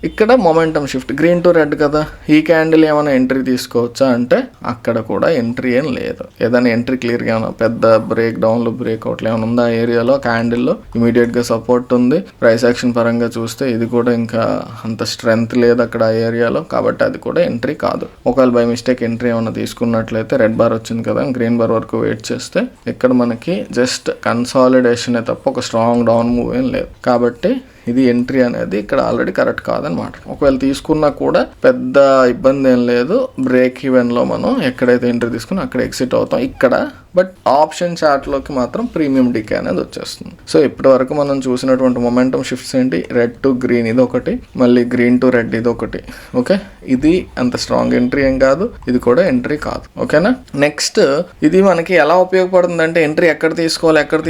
ఇక్కడ momentum shift, green to red కదా, ఈ క్యాండిల్ ఏమైనా ఎంట్రీ తీసుకోవచ్చా అంటే అక్కడ కూడా ఎంట్రీ ఏం లేదు. ఏదైనా ఎంట్రీ క్లియర్గా ఏమైనా పెద్ద బ్రేక్ డౌన్లు బ్రేక్అవుట్లు ఏమైనా ఉందా ఏరియాలో, క్యాండిల్లో ఇమీడియట్గా సపోర్ట్ ఉంది. ప్రైస్ యాక్షన్ పరంగా చూస్తే ఇది కూడా ఇంకా అంత స్ట్రెంగ్త్ లేదు అక్కడ ఆ ఏరియాలో, కాబట్టి అది కూడా ఎంట్రీ కాదు. ఒకవేళ బై మిస్టేక్ ఎంట్రీ ఏమైనా తీసుకున్నట్లయితే రెడ్ బార్ వచ్చింది కదా, గ్రీన్ బార్ వరకు వెయిట్ చేస్తే ఇక్కడ మనకి జస్ట్ కన్సాలిడేషనే తప్ప ఒక స్ట్రాంగ్ డౌన్ మూవ్ ఏం లేదు. కాబట్టి ఇది ఎంట్రీ అనేది ఇక్కడ ఆల్రెడీ కరెక్ట్ కాదనమాట. ఒకవేళ తీసుకున్నా కూడా పెద్ద ఇబ్బంది ఏం లేదు. బ్రేక్ ఈవెన్లో మనం ఎక్కడైతే ఎంట్రీ తీసుకున్నా అక్కడ ఎగ్జిట్ అవుతాం ఇక్కడ. బట్ ఆప్షన్ చార్ట్లోకి మాత్రం ప్రీమియం డికే అనేది వచ్చేస్తుంది. సో ఇప్పటి వరకు మనం చూసినటువంటి మొమెంటం షిఫ్ట్స్ ఏంటి, రెడ్ టు గ్రీన్ ఇది ఒకటి, మళ్ళీ గ్రీన్ టు రెడ్ ఇది ఒకటి. ఓకే, ఇది అంత స్ట్రాంగ్ ఎంట్రీ ఏం కాదు, ఇది కూడా ఎంట్రీ కాదు. ఓకేనా? నెక్స్ట్ ఇది మనకి ఎలా ఉపయోగపడుతుంది అంటే, ఎంట్రీ ఎక్కడ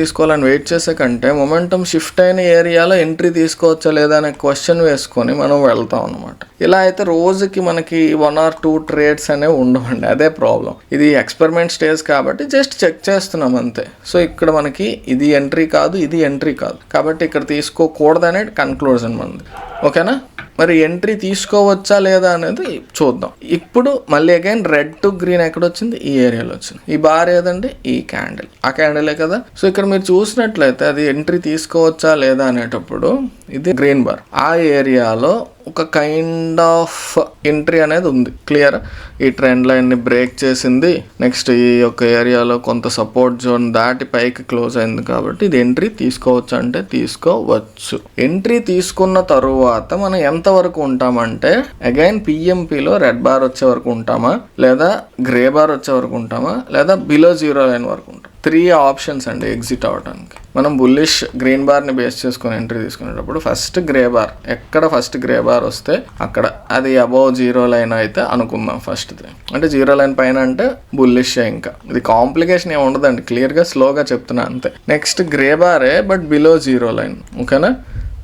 తీసుకోవాలని వెయిట్ చేసే కంటే మొమెంటం షిఫ్ట్ అయిన ఏరియాలో ఎంట్రీ తీసుకోవచ్చా లేదా అనే క్వశ్చన్ వేసుకొని మనం వెళ్తాం అనమాట. ఇలా అయితే రోజుకి మనకి 1 or 2 ట్రేడ్స్ అనేవి ఉండవండి, అదే ప్రాబ్లం. ఇది ఎక్స్పెరిమెంట్ స్టేజ్ కాబట్టి జస్ట్ చెక్ చేస్తున్నాం అంతే. సో ఇక్కడ మనకి ఇది ఎంట్రీ కాదు, ఇది ఎంట్రీ కాదు, కాబట్టి ఇక్కడ తీసుకోకూడదు అనేది కన్క్లూజన్ మనది. ఓకేనా? మరి ఎంట్రీ తీసుకోవచ్చా లేదా అనేది చూద్దాం. ఇప్పుడు మళ్ళీ అగైన్ రెడ్ టు గ్రీన్ ఎక్కడ వచ్చింది, ఈ ఏరియాలో వచ్చింది. ఈ బార్ ఏదండి, ఈ క్యాండిల్, ఆ క్యాండిలే కదా. సో ఇక్కడ మీరు చూసినట్లయితే అది ఎంట్రీ తీసుకోవచ్చా లేదా అనేటప్పుడు ఇది గ్రీన్ బార్, ఆ ఏరియాలో ఒక కైండ్ ఆఫ్ ఎంట్రీ అనేది ఉంది. క్లియర్? ఈ ట్రెండ్ లైన్ని బ్రేక్ చేసింది, నెక్స్ట్ ఈ యొక్క ఏరియాలో కొంత సపోర్ట్ జోన్ దాటి పైకి క్లోజ్ అయింది, కాబట్టి ఇది ఎంట్రీ తీసుకోవచ్చు అంటే తీసుకోవచ్చు. ఎంట్రీ తీసుకున్న తరువాత మనం ఎంతవరకు ఉంటామంటే అగైన్ పిఎంపిలో రెడ్ బార్ వచ్చే వరకు ఉంటామా, లేదా గ్రే బార్ వచ్చే వరకు ఉంటామా, లేదా బిలో జీరో లైన్ వరకు ఉంటాం. 3 ఆప్షన్స్ అండి ఎగ్జిట్ అవ్వడానికి. మనం బుల్లిష్ గ్రీన్ బార్ని బేస్ చేసుకుని ఎంట్రీ తీసుకునేటప్పుడు ఫస్ట్ గ్రే బార్, ఎక్కడ ఫస్ట్ గ్రే బార్ వస్తే అక్కడ, అది అబౌవ్ జీరో లైన్ అయితే అనుకుందాం ఫస్ట్. అంటే జీరో లైన్ పైన అంటే బుల్లిష్. ఇంకా ఇది కాంప్లికేషన్ ఏమి ఉండదండి, క్లియర్గా స్లోగా చెప్తున్నా అంతే. నెక్స్ట్ గ్రే బారే బట్ బిలో జీరో లైన్. ఓకేనా?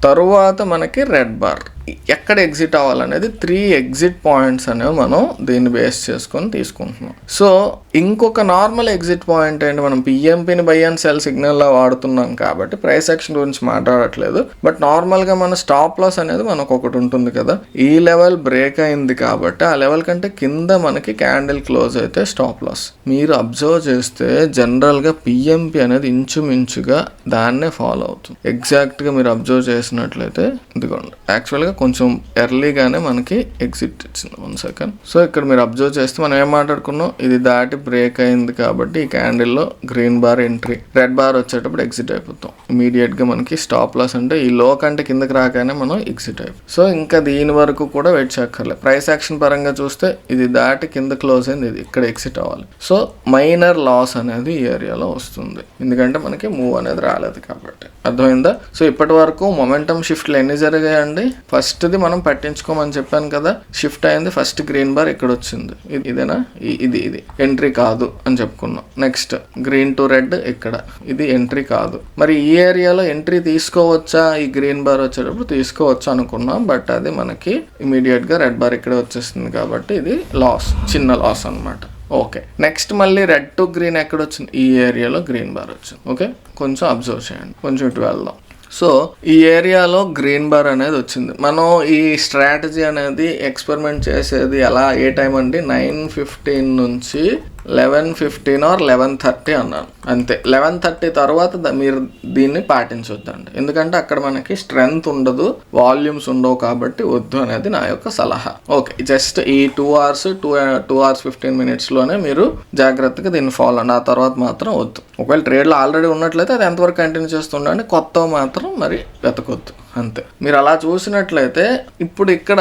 తరువాత మనకి రెడ్ బార్, ఎక్కడ ఎగ్జిట్ అవ్వాలనేది 3 ఎగ్జిట్ పాయింట్స్ అనేవి మనం దీన్ని బేస్ చేసుకొని తీసుకుంటున్నాం. సో ఇంకొక నార్మల్ ఎగ్జిట్ పాయింట్ ఏంటి, మనం పిఎంపిని బై అండ్ సెల్ సిగ్నల్లా వాడుతున్నాం కాబట్టి ప్రైస్ యాక్షన్ గురించి మాట్లాడట్లేదు. బట్ నార్మల్గా మన స్టాప్ లాస్ అనేది మనకు ఒకటి ఉంటుంది కదా, ఈ లెవెల్ బ్రేక్ అయింది కాబట్టి ఆ లెవెల్ కంటే కింద మనకి క్యాండిల్ క్లోజ్ అయితే స్టాప్ లాస్. మీరు అబ్జర్వ్ చేస్తే జనరల్గా పిఎంపి అనేది ఇంచుమించుగా దాన్నే ఫాలో అవుతుంది. ఎగ్జాక్ట్గా మీరు అబ్జర్వ్ చేసినట్లయితే ఇదిగోండి, యాక్చువల్గా కొంచెం ఎర్లీగానే మనకి ఎగ్జిట్ ఇచ్చింది. 1 సెకండ్. సో ఇక్కడ మీరు అబ్జర్వ్ చేస్తే మనం ఏం మాట్లాడుకున్నాం, ఇది దాటి బ్రేక్ అయింది కాబట్టి ఈ క్యాండిల్లో green bar entry, red bar వచ్చేటప్పుడు ఎగ్జిట్ అయిపోతాం. ఇమీడియట్గా మనకి స్టాప్ లాస్ అంటే ఈ లో కంటే కిందకి రాగానే మనం ఎగ్జిట్ అయిపోతాం. సో ఇంకా దీని వరకు కూడా వెయిట్ చేయక్కర్లేదు. ప్రైస్ యాక్షన్ పరంగా చూస్తే ఇది దాటి కింద క్లోజ్ అయింది, ఇది ఇక్కడ ఎగ్జిట్ అవ్వాలి. సో మైనర్ లాస్ అనేది ఈ ఏరియాలో వస్తుంది, ఎందుకంటే మనకి మూవ్ అనేది రాలేదు కాబట్టి. అర్థమైందా? సో ఇప్పటి వరకు మొమెంటమ్ షిఫ్ట్లు ఎన్ని జరిగాయండి? ఫస్ట్ది మనం పట్టించుకోమని చెప్పాను కదా, షిఫ్ట్ అయింది. ఫస్ట్ గ్రీన్ బార్ ఇక్కడ వచ్చింది, ఇదేనా, ఇది ఎంట్రీ కాదు అని చెప్పుకున్నాం. నెక్స్ట్ గ్రీన్ టు రెడ్ ఇక్కడ, ఇది ఎంట్రీ కాదు. మరి ఈ ఏరియాలో ఎంట్రీ తీసుకోవచ్చా, ఈ గ్రీన్ బార్ వచ్చేటప్పుడు తీసుకోవచ్చు అనుకున్నాం. బట్ అది మనకి ఇమీడియట్ గా రెడ్ బార్ ఇక్కడ వచ్చేస్తుంది కాబట్టి ఇది లాస్, చిన్న లాస్ అనమాట. ఓకే, నెక్స్ట్ మళ్ళీ రెడ్ టు గ్రీన్ ఎక్కడ వచ్చింది, ఈ ఏరియాలో గ్రీన్ బార్ వచ్చింది. ఓకే, కొంచెం అబ్జర్వ్ చేయండి, కొంచెం ఇటు వెళ్దాం. సో ఈ ఏరియాలో గ్రీన్ బార్ అనేది వచ్చింది. మనం ఈ స్ట్రాటజీ అనేది ఎక్స్పెరిమెంట్ చేసేది ఎలా, ఏ టైం అంటే 9:15 నుంచి 11:15 ఆర్ 11:30 అన్నాను అంతే. 11:30 తర్వాత మీరు దీన్ని పాటించొద్దండి, ఎందుకంటే అక్కడ మనకి స్ట్రెంగ్త్ ఉండదు, వాల్యూమ్స్ ఉండవు కాబట్టి వద్దు అనేది నా యొక్క సలహా. ఓకే, జస్ట్ ఈ 2 hours 15 minutesలోనే మీరు జాగ్రత్తగా దీన్ని ఫాలో అండి. ఆ తర్వాత మాత్రం వద్దు. ఒకవేళ ట్రేడ్లో ఆల్రెడీ ఉన్నట్లయితే అది ఎంతవరకు కంటిన్యూ చేస్తుండండి, కొత్త మాత్రం మరి వెతకొద్దు అంతే. మీరు అలా చూసినట్లయితే ఇప్పుడు ఇక్కడ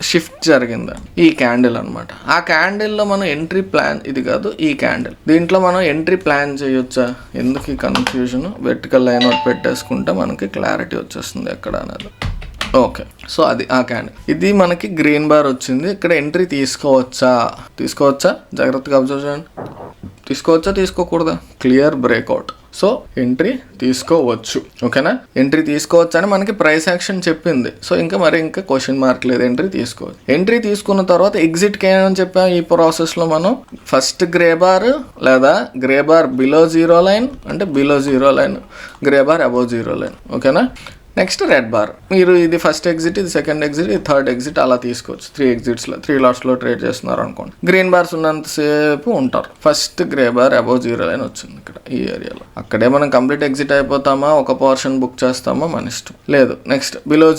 షిఫ్ట్ జరిగింది ఈ క్యాండిల్ అనమాట. ఆ క్యాండిల్లో మనం ఎంట్రీ ప్లాన్, ఇది కాదు ఈ క్యాండిల్, దీంట్లో మనం ఎంట్రీ ప్లాన్ చేయొచ్చా? ఎందుకు ఈ కన్ఫ్యూజన్? వెర్టికల్ లైన్ ఒకటి పెట్టేసుకుంటే మనకి క్లారిటీ వచ్చేస్తుంది ఎక్కడ అనేది. ఓకే, సో అది ఆ క్యాండిల్, ఇది మనకి గ్రీన్ బార్ వచ్చింది. ఇక్కడ ఎంట్రీ తీసుకోవచ్చా జాగ్రత్తగా అబ్జర్వ్ చేయండి. తీసుకోవచ్చా, తీసుకోకూడదా? Clear breakout. సో ఎంట్రీ తీసుకోవచ్చు. ఓకేనా, ఎంట్రీ తీసుకోవచ్చు అని మనకి ప్రైస్ యాక్షన్ చెప్పింది. సో ఇంకా క్వశ్చన్ మార్క్ లేదు, ఎంట్రీ తీసుకోవచ్చు. ఎంట్రీ తీసుకున్న తర్వాత ఎగ్జిట్కి ఏమని చెప్పాం ఈ ప్రాసెస్లో మనం, ఫస్ట్ గ్రే బార్ లేదా grey bar below zero line, అంటే below zero line, grey bar above zero line. ఓకేనా, నెక్స్ట్ రెడ్ బార్. మీరు ఇది ఫస్ట్ ఎగ్జిట్, ఇది సెకండ్ ఎగ్జిట్, ఇది థర్డ్ ఎగ్జిట్, అలా తీసుకోవచ్చు. 3 ఎగ్జిట్స్లో 3 లాట్స్లో ట్రేడ్ చేస్తున్నారు అనుకోండి. గ్రీన్ బార్స్ ఉన్నంతసేపు ఉంటారు. First grey bar above zero line వచ్చింది ఇక్కడ ఈ ఏరియాలో, అక్కడే మనం కంప్లీట్ ఎగ్జిట్ అయిపోతామా, ఒక పోర్షన్ బుక్ చేస్తామా మన ఇష్టం. లేదు, next below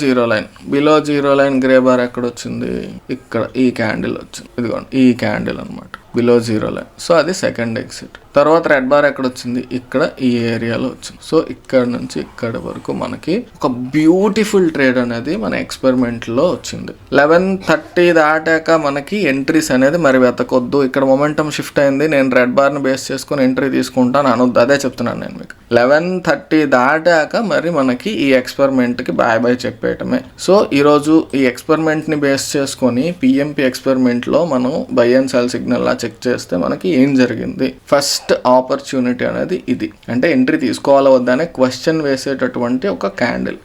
zero line grey bar ఎక్కడ వచ్చింది, ఇక్కడ ఈ క్యాండిల్ వచ్చింది. ఇదిగోండి ఈ క్యాండిల్ అనమాట, బిలో జీరో లైన్. సో అది సెకండ్ ఎగ్జిట్. తర్వాత రెడ్ బార్ ఎక్కడ వచ్చింది, ఇక్కడ ఈ ఏరియాలో వచ్చింది. సో ఇక్కడ నుంచి ఇక్కడ వరకు మనకి ఒక బ్యూటిఫుల్ ట్రేడ్ అనేది మన ఎక్స్పెరిమెంట్లో వచ్చింది. 11:30 దాటాక మనకి ఎంట్రీస్ అనేది మరి వెతకొద్దు. ఇక్కడ మొమెంటం షిఫ్ట్ అయింది, నేను రెడ్ బార్ని బేస్ చేసుకుని ఎంట్రీ తీసుకుంటాను అనొద్దు, అదే చెప్తున్నాను నేను మీకు. 11:30 దాటాక మరి మనకి ఈ ఎక్స్పెరిమెంట్కి బాయ్ చెప్పేయటమే. సో ఈరోజు ఈ ఎక్స్పెరిమెంట్ని బేస్ చేసుకొని పిఎంపి ఎక్స్పెరిమెంట్లో మనం బై అండ్ సెల్ సిగ్నల్ లా చెక్ చేస్తే మనకి ఏం జరిగింది. ఫస్ట్ ఆపర్చునిటీ అనేది ఇది, అంటే ఎంట్రీ తీసుకోవాలా వద్దా అనే క్వశ్చన్ వేసేటటువంటి ఒక క్యాండిల్.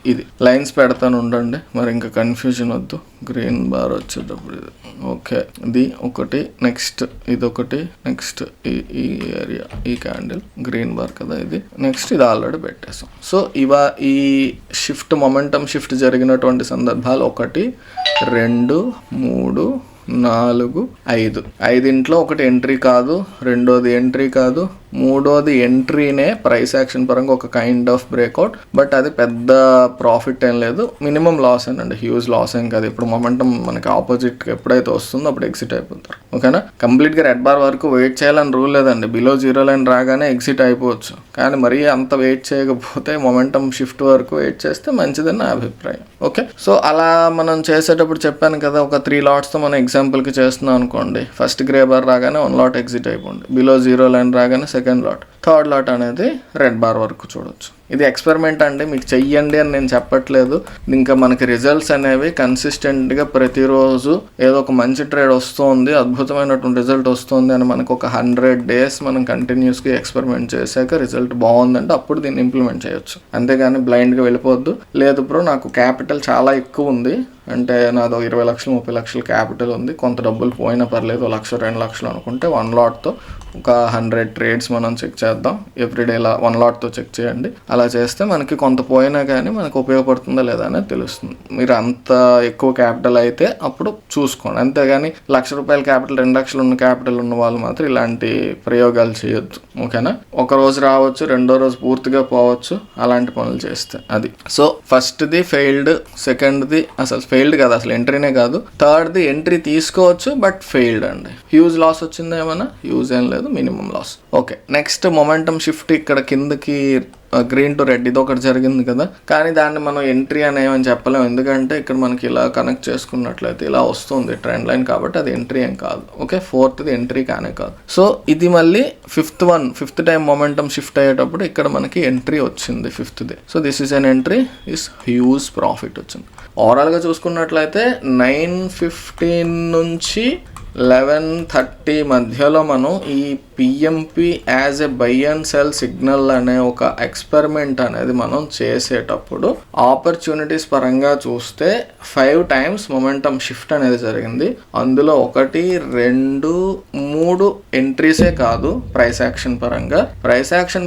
ఇది లైన్స్ పెడతాను ఉండండి, మరి ఇంకా కన్ఫ్యూజన్ వద్దు. గ్రీన్ బార్ వచ్చేటప్పుడు ఇది ఓకే, ఇది ఒకటి, నెక్స్ట్ ఇది ఒకటి, నెక్స్ట్ ఈ ఏరియా ఈ క్యాండిల్ గ్రీన్ బార్ కదా ఇది, నెక్స్ట్ ఇది ఆల్రెడీ పెట్టేసాం. సో ఈ షిఫ్ట్ మొమెంటం షిఫ్ట్ జరిగినటువంటి సందర్భాలు 1, 2, 3, 4, 5. 5 ఒకటి ఎంట్రీ కాదు, రెండోది ఎంట్రీ కాదు, మూడోది ఎంట్రీనే ప్రైస్ యాక్షన్ పరంగా ఒక కైండ్ ఆఫ్ బ్రేక్అవుట్. బట్ అది పెద్ద ప్రాఫిట్ ఏం లేదు, మినిమం లాస్ అండి, హ్యూజ్ లాస్ ఏం కాదు. ఇప్పుడు మొమెంటం మనకి ఆపోజిట్ ఎప్పుడైతే వస్తుందో అప్పుడు ఎగ్జిట్ అయిపోతారు. ఓకేనా, కంప్లీట్గా రెడ్ బార్ వరకు వెయిట్ చేయాలని రూల్ లేదండి. బిలో జీరో లైన్ రాగానే ఎగ్జిట్ అయిపోవచ్చు, కానీ మరీ అంత వెయిట్ చేయకపోతే మొమెంటం షిఫ్ట్ వరకు వెయిట్ చేస్తే మంచిదని నా అభిప్రాయం. ఓకే, సో అలా మనం చేసేటప్పుడు చెప్పాను కదా, ఒక 3 లాట్స్తో మనం ఎగ్జాంపుల్కి చేస్తున్నాం అనుకోండి. ఫస్ట్ గ్రే బార్ రాగానే 1 లాట్ ఎగ్జిట్ అయిపోండి, బిలో జీరో లైన్ రాగానే సెకండ్ లాట్, థర్డ్ లాట్ అనేది రెడ్ బార్ వరకు చూడొచ్చు. ఇది ఎక్స్పెరిమెంట్ అండి, మీకు చెయ్యండి అని నేను చెప్పట్లేదు. ఇంకా మనకి రిజల్ట్స్ అనేవి కన్సిస్టెంట్గా ప్రతిరోజు ఏదో ఒక మంచి ట్రేడ్ వస్తుంది, అద్భుతమైనటువంటి రిజల్ట్ వస్తుంది అని మనకు ఒక 100 days మనం కంటిన్యూస్గా ఎక్స్పెరిమెంట్ చేశాక రిజల్ట్ బాగుందంటే అప్పుడు దీన్ని ఇంప్లిమెంట్ చేయొచ్చు. అంతేగాని బ్లైండ్గా వెళ్ళిపోవద్దు. లేదు బ్రో నాకు క్యాపిటల్ చాలా ఎక్కువ ఉంది అంటే నాదో 20 లక్షలు 30 లక్షలు క్యాపిటల్ ఉంది, కొంత డబ్బులు పోయినా పర్లేదు, 1 లక్ష 2 లక్షలు అనుకుంటే 1 లాట్తో ఒక 100 trades మనం చెక్ చేద్దాం. ఎవ్రీడే ఇలా 1 లాట్తో చెక్ చేయండి. అలా చేస్తే మనకి కొంత పోయినా కానీ మనకు ఉపయోగపడుతుందా లేదా అనేది తెలుస్తుంది. మీరు అంత ఎక్కువ క్యాపిటల్ అయితే అప్పుడు చూసుకోండి. అంతేగాని ₹1,00,000 క్యాపిటల్ 2 లక్షలు ఉన్న క్యాపిటల్ ఉన్న వాళ్ళు మాత్రం ఇలాంటి ప్రయోగాలు చేయొద్దు. ఓకేనా? ఒక రోజు రావచ్చు, రెండో రోజు పూర్తిగా పోవచ్చు అలాంటి పనులు చేస్తే. అది సో ఫస్ట్ది ఫెయిల్డ్, సెకండ్ది అసలు ఫెయిల్డ్ కాదు, అసలు ఎంట్రీనే కాదు, థర్డ్ది ఎంట్రీ తీసుకోవచ్చు బట్ ఫెయిల్డ్ అండి. హ్యూజ్ లాస్ వచ్చిందా ఏమైనా? హ్యూజ్ ఏం లేదు, minimum loss. Okay, next momentum shift ఇక్కడ కిందకి గ్రీన్ టు రెడ్ ఇది ఒకటి జరిగింది కదా, కానీ దాన్ని మనం ఎంట్రీ అని ఏమని చెప్పలేము. ఎందుకంటే ఇక్కడ మనకి ఇలా కనెక్ట్ చేసుకున్నట్లయితే ఇలా వస్తుంది ట్రెండ్ లైన్, కాబట్టి అది ఎంట్రీ ఏం కాదు. ఓకే, ఫోర్త్ది ఎంట్రీ కానే కాదు. సో ఇది మళ్ళీ ఫిఫ్త్ టైం మొమెంటమ్ షిఫ్ట్ అయ్యేటప్పుడు ఇక్కడ మనకి ఎంట్రీ వచ్చింది ఫిఫ్త్ది. So this is an entry, is huge profit వచ్చింది. ఓవరాల్గా చూసుకున్నట్లయితే 9:15 నుంచి 11:30 మధ్యలో మనం ఈ PMP as a buy and sell signal అనే ఒక ఎక్స్పెరిమెంట్ అనేది మనం చేసేటప్పుడు ఆపర్చునిటీస్ పరంగా చూస్తే 5 times మొమెంటమ్ షిఫ్ట్ అనేది జరిగింది. అందులో 1, 2, 3 ఎంట్రీసే కాదు, ప్రైస్ యాక్షన్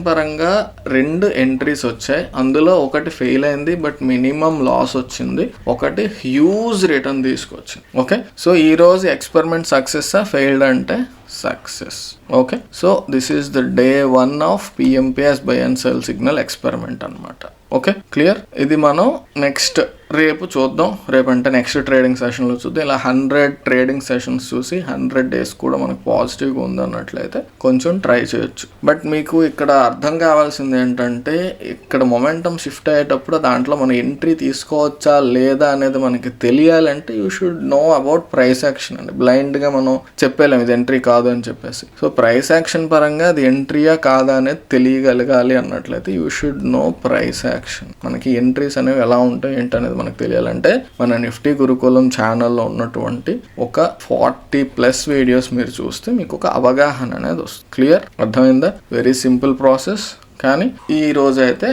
పరంగా 2 ఎంట్రీస్ వచ్చాయి. అందులో ఒకటి ఫెయిల్ అయింది బట్ మినిమం లాస్ వచ్చింది, ఒకటి హ్యూజ్ రిటర్న్ తీసుకొచ్చింది. ఓకే, సో ఈ రోజు ఎక్స్పెరిమెంట్ సక్సెస్ ఫెయిల్డ్ అంటే success. Okay, so this is the day 1 of PMPs buy and sell signal experiment అనమాట. Okay, clear. ఇది మనం నెక్స్ట్ రేపు చూద్దాం. రేపు అంటే నెక్స్ట్ ట్రేడింగ్ సెషన్లో చూద్దాం. ఇలా 100 ట్రేడింగ్ సెషన్స్ చూసి 100 days కూడా మనకు పాజిటివ్గా ఉందన్నట్లయితే కొంచెం ట్రై చేయొచ్చు. బట్ మీకు ఇక్కడ అర్థం కావాల్సింది ఏంటంటే ఇక్కడ మొమెంటమ్ షిఫ్ట్ అయ్యేటప్పుడు దాంట్లో మనం ఎంట్రీ తీసుకోవచ్చా లేదా అనేది మనకి తెలియాలంటే you should know about price action అండి. బ్లైండ్గా మనం చెప్పలేము ఇది ఎంట్రీ కాదు అని చెప్పేసి. సో ప్రైస్ యాక్షన్ పరంగా అది ఎంట్రీయా కాదా అనేది తెలియగలగాలి అన్నట్లయితే you should know price action. మనకి ఎంట్రీస్ అనేవి ఎలా ఉంటాయి ఏంటనేది మనకు తెలియాలంటే మన నిఫ్టీ గురుకులం ఛానల్లో ఉన్నటువంటి ఒక 40+ వీడియోస్ మీరు చూస్తే మీకు ఒక అవగాహన అనేది వస్తుంది. క్లియర్, అర్థమైందా? వెరీ సింపుల్ ప్రాసెస్, కానీ ఈ రోజు అయితే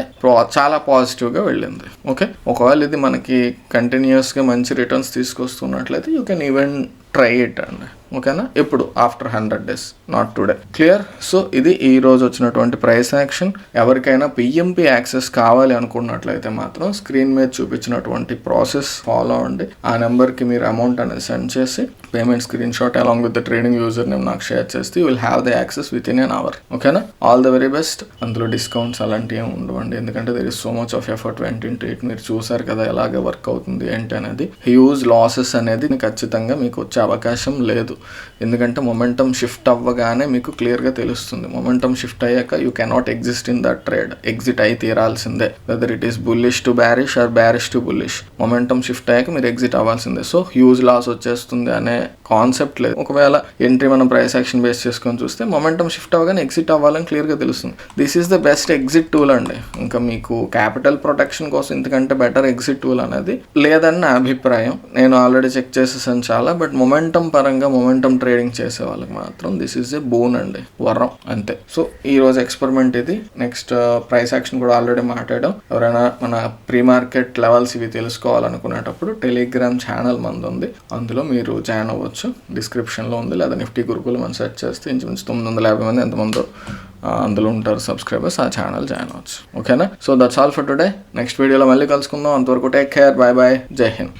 చాలా పాజిటివ్గా వెళ్ళింది. ఓకే, ఒకవేళ ఇది మనకి కంటిన్యూస్గా మంచి రిటర్న్స్ తీసుకొస్తున్నట్లయితే you can even try it అండి. ఓకేనా? ఎప్పుడు? After 100 days, not today. Clear. So ఇది ఈ రోజు వచ్చినటువంటి ప్రైస్ యాక్షన్. ఎవరికైనా పిఎంపి యాక్సెస్ కావాలి అనుకున్నట్లయితే మాత్రం స్క్రీన్ మీద చూపించినటువంటి ప్రాసెస్ ఫాలో అవ్వండి. ఆ నెంబర్కి మీరు అమౌంట్ అనేది సెండ్ చేసి payment screen shot along with the trading user name నాకు షేర్ చేస్తే you will have the access with in an hour. ఓకేనా? All the very best. అందులో డిస్కౌంట్స్ అలాంటివి ఏమి ఉండవండి, ఎందుకంటే there is so much of effort వెంట ఇంటూ ఇట్. మీరు చూసారు కదా ఎలాగే వర్క్ అవుతుంది ఏంటి అనేది. హ్యూజ్ లాసెస్ అనేది ఖచ్చితంగా మీకు వచ్చే అవకాశం లేదు, ఎందుకంటే మొమెంటమ్ షిఫ్ట్ అవ్వగానే మీకు క్లియర్గా తెలుస్తుంది. మొమెంటమ్ షిఫ్ట్ అయ్యాక you cannot exist in that trade, exit అయి తీరాల్సిందే. Whether it is bullish to bearish or bearish to bullish, momentum shift అయ్యాక మీరు ఎగ్జిట్ అవ్వాల్సిందే. సో హ్యూజ్ లాస్ వచ్చేస్తుంది అనే కాన్సెప్ట్ లేదు. ఒకవేళ ఎంట్రీ మనం ప్రైస్ యాక్షన్ బేస్ చేసుకొని చూస్తే మొమెంటమ్ షిఫ్ట్ అవ్వగానే ఎగ్జిట్ అవ్వాలని క్లియర్గా తెలుస్తుంది. This is the best exit tool అండి. ఇంకా మీకు క్యాపిటల్ ప్రొటెక్షన్ కోసం ఇంతకంటే బెటర్ ఎగ్జిట్ టూల్ అనేది లేదని నా అభిప్రాయం. నేను ఆల్రెడీ చెక్ చేసేసాను చాలా. బట్ మొమెంటమ్ పరంగా మొమెంటమ్ ట్రేడింగ్ చేసే వాళ్ళకి మాత్రం దిస్ ఈజ్ ఏ బోన్ అండి, వరం అంతే. సో ఈ రోజు ఎక్స్పెరిమెంట్ ఇది. నెక్స్ట్ ప్రైస్ యాక్షన్ కూడా ఆల్రెడీ మాట్లాడాం. ఎవరైనా మన ప్రీ మార్కెట్ లెవెల్స్ ఇవి తెలుసుకోవాలనుకునేటప్పుడు టెలిగ్రామ్ ఛానల్ మంది ఉంది, అందులో మీరు జాయిన్ అవ్వచ్చు. డిస్క్రిప్షన్లో ఉంది, లేదా నిఫ్టీ గురుకులం అని సెర్చ్ చేస్తే ఇంచుమించు 950 మంది ఎంతమందో అందులో ఉంటారు సబ్స్క్రైబర్స్, ఆ ఛానల్ జాయిన్ అవ్వచ్చు. ఓకేనా? So that's all for today. Next వీడియోలో మళ్ళీ కలుసుకుందాం. అంతవరకు టేక్ కేర్, బాయ్ బాయ్, జై హింద్.